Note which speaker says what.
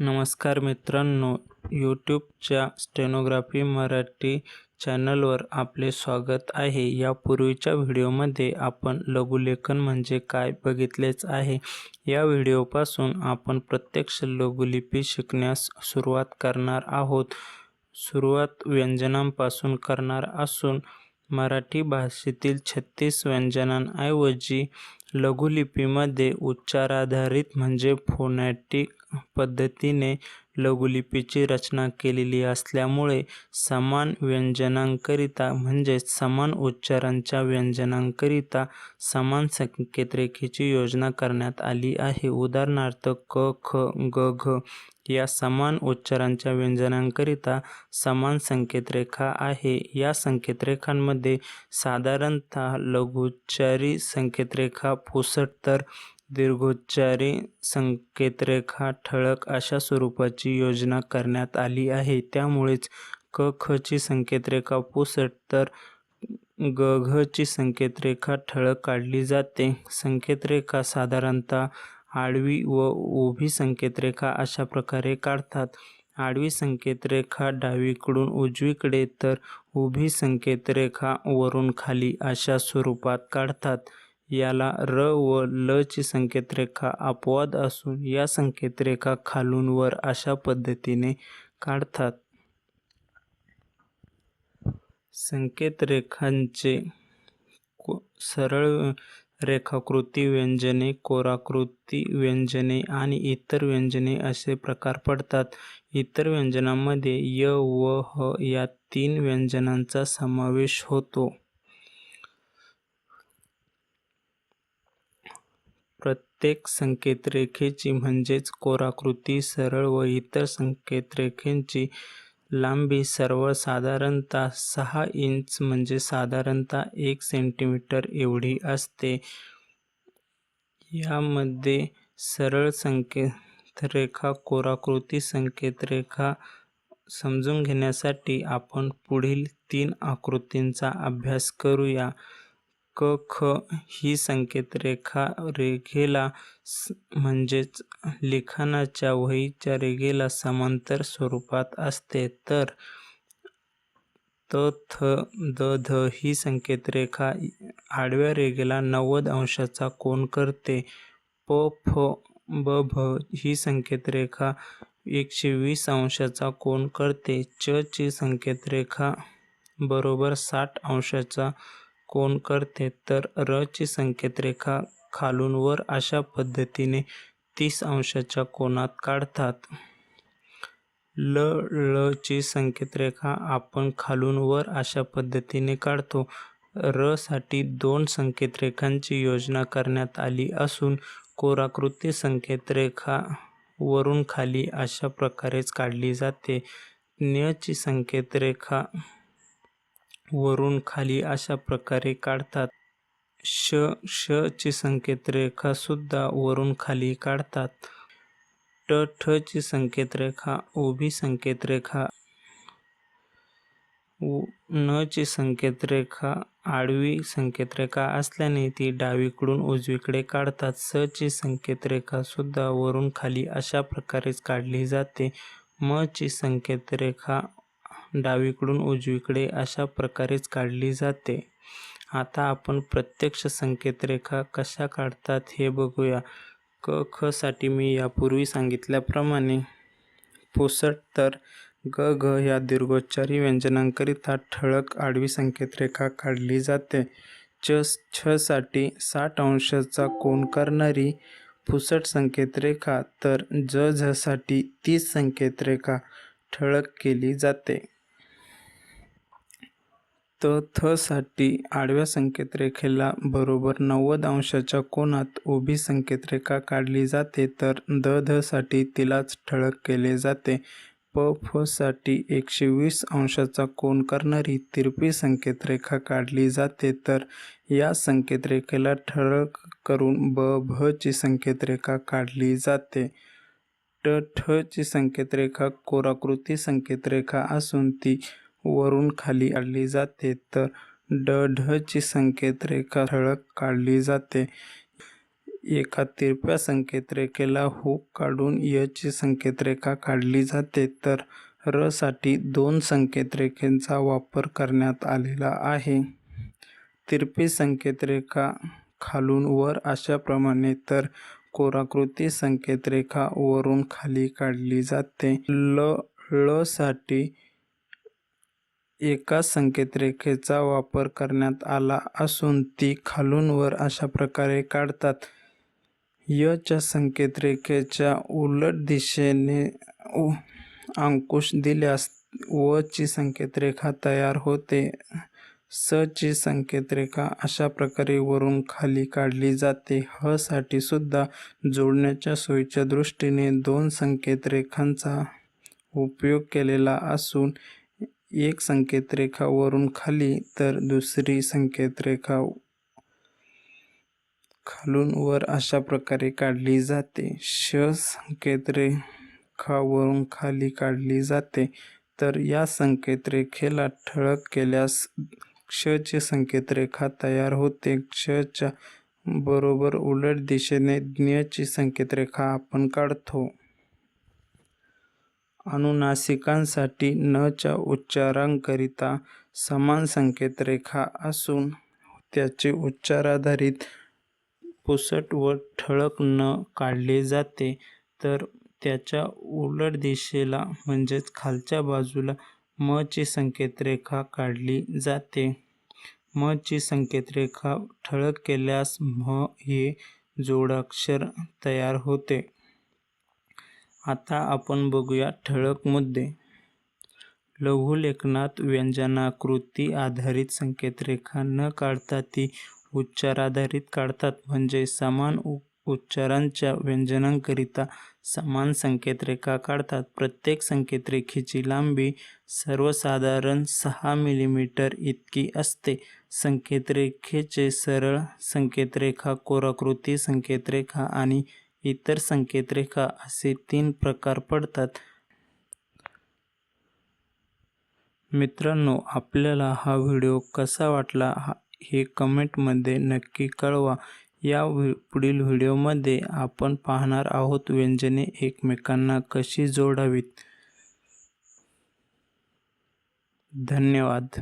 Speaker 1: नमस्कार मित्रांनो, यूट्यूबच्या स्टेनोग्राफी मराठी चॅनलवर आपले स्वागत आहे. यापूर्वीच्या व्हिडिओमध्ये आपण लघुलेखन म्हणजे काय बघितलेच आहे. या व्हिडिओपासून आपण प्रत्यक्ष लघुलिपी शिकण्यास सुरुवात करणार आहोत. सुरुवात व्यंजनांपासून करणार असून मराठी भाषेतील 36 व्यंजनांऐवजी लघुलिपीमध्ये उच्चाराधारित म्हणजे फोनॅटिक पद्धतीने लघुलिपीची रचना केलेली असल्यामुळे समान व्यंजनांकरिता म्हणजेच समान उच्चारांच्या व्यंजनांकरिता समान संकेतरेखेची योजना करण्यात आली आहे. उदाहरणार्थ क, ख, ग, घ या समान उच्चारांच्या व्यंजनांकरिता समान संकेतरेखा आहे. या संकेतरेखांमध्ये साधारणतः लघुच्चारी संकेतरेखा पुसट तर दीर्घोच्चारी संकेतरेखा ठळक अशा स्वरूपाची योजना करण्यात आली आहे. त्यामुळेच क, ख ची संकेतरेखा पुसट तर ग, घ ची संकेतरेखा ठळक काढली जाते. संकेतरेखा साधारणतः आडवी व उभी संकेतरेखा अशा प्रकारे काढतात. आडवी संकेतरेखा डावीकडून उजवीकडे तर उभी संकेतरेखा वरून खाली अशा स्वरूपात काढतात. याला र व ल ची संकेतरेखा अपवाद असून या संकेतरेखा खालून वर अशा पद्धतीने काढतात. संकेतरेखांचे सरळ रेखाकृती व्यंजने, कोराकृती व्यंजने आणि इतर व्यंजने असे प्रकार पडतात. इतर व्यंजनांमध्ये य व ह या 3 व्यंजनांचा समावेश होतो. प्रत्येक संकेतरेखेची म्हणजेच कोराकृती, सरळ व इतर संकेतरेखेची लांबी सर्वसाधारणतः 6 इंच म्हणजे साधारणतः 1 सेंटीमीटर एवढी असते. यामध्ये सरळ संकेतरेखा, कोराकृती संकेतरेखा समजून घेण्यासाठी आपण पुढील 3 आकृतींचा अभ्यास करूया. क, ख ही संकेतरेखा रेघेला म्हणजेच लिखाणाच्या वहीच्या रेघेला समांतर स्वरूपात असते. तर त, थ, द, ध ही संकेतरेखा आडव्या रेघेला 90 अंशाचा कोन करते. प, फ, ब, भ ही संकेतरेखा 120 अंशाचा कोन करते. च ची संकेतरेखा बरोबर 60 अंशाचा कोन करते. तर र ची संकेतरेखा खालून वर अशा पद्धतीने 30 अंशाच्या कोनात काढतात. ल, ळ ची संकेतरेखा आपण खालून वर अशा पद्धतीने काढतो. र साठी 2 संकेतरेखांची योजना करण्यात आली असून कोराकृती संकेतरेखा वरून खाली अशा प्रकारेच काढली जाते. ञ ची संकेतरेखा वरून खाली अशा प्रकारे काढतात. श ची संकेतरेखा सुद्धा वरून खाली काढतात. ट, ठ ची संकेतरेखा उभी संकेतरेखा. न ची संकेतरेखा आडवी संकेतरेखा असल्याने ती डावीकडून उजवीकडे काढतात. स ची संकेतरेखा सुद्धा वरून खाली अशा प्रकारेच काढली जाते. म ची संकेतरेखा डावीकडून उजवीकडे अशा प्रकारेच काढली जाते. आता आपण प्रत्यक्ष संकेतरेखा कशा काढतात हे बघूया. क, ख साठी मी यापूर्वी सांगितल्याप्रमाणे पुसट तर ग, घ या दीर्घोच्चारी व्यंजनांकरिता ठळक आडवी संकेतरेखा काढली जाते. छ साठी 60 अंशाचा कोन करणारी पुसट संकेतरेखा तर ज, झ साठी 30 संकेतरेखा ठळक केली जाते. त, थ साठी आडव्या संकेतरेखेला बरोबर 90 अंशाच्या कोनात उभी संकेतरेखा काढली जाते. तर द, ध साठी तिलाच ठळक केले जाते. प, फ साठी 120 अंशाचा कोन करणारी तिरपी संकेतरेखा काढली जाते. तर या संकेतरेखेला ठळक करून ब, भ ची संकेतरेखा काढली जाते. ट, ठ ची संकेतरेखा कोराकृती संकेतरेखा असून ती वरून खाली काढली जाते. तर ड, ढ ची संकेतरेखा ठळक काढली जाते. एका तिरप्या संकेतरेखेला हुक काढून य ची संकेतरेखा काढली जाते, तर र साठी 2 संकेतरेखांचा वापर करण्यात आलेला आहे. तिरपी संकेतरेखा खालून वर अशाप्रमाणे, तर कोराकृती संकेतरेखा वरून खाली काढली जाते. ल साठी एका संकेतरेखेचा वापर करण्यात आला असून ती खालून वर अशा प्रकारे काढतात. य च्या संकेतरेखेच्या उलट दिशेने अंकुश दिल्यास व ची संकेतरेखा तयार होते. स ची संकेतरेखा अशा प्रकारे वरून खाली काढली जाते. ह साठी सुद्धा जोडण्याच्या सोयीच्या दृष्टीने 2 संकेतरेखांचा उपयोग केलेला असून एक संकेतरेखा वरून खाली तर दुसरी संकेतरेखा खालून वर अशा प्रकारे काढली जाते. श संकेतरेखा वरून खाली काढली जाते, तर या संकेतरेखेला ठळक केल्यास क्ष ची संकेतरेखा तयार होते. क्ष च्या बरोबर उलट दिशेने ज्ञ ची संकेतरेखा आपण काढतो. अनुनासिकांसाठी न च्या उच्चारांकरिता समान संकेतरेखा असून त्याचे उच्चाराधारित पुसट व ठळक न काढले जाते, तर त्याच्या उलट दिशेला म्हणजेच खालच्या बाजूला म ची संकेतरेखा काढली जाते. म ची संकेतरेखा ठळक केल्यास म्ह हे जोडाक्षर तयार होते. आता आपण बघूया ठळक मुद्दे. लघुलेखनात व्यंजनाकृती आधारित संकेतरेखा न काढता ती उच्चाराधारित काढतात. म्हणजे समान उच्चारांच्या व्यंजनांकरिता समान संकेतरेखा काढतात. प्रत्येक संकेतरेखेची लांबी सर्वसाधारण 6 मिमी इतकी असते. संकेतरेखेचे सरळ संकेतरेखा, कोराकृती संकेतरेखा आणि इतर संकेतरेखा असे 3 प्रकार पडतात. मित्रांनो, आपल्याला हा व्हिडिओ कसा वाटला हे कमेंटमध्ये नक्की कळवा. या पुढील व्हिडिओमध्ये आपण पाहणार आहोत व्यंजने एकमेकांना कशी जोडावीत. धन्यवाद.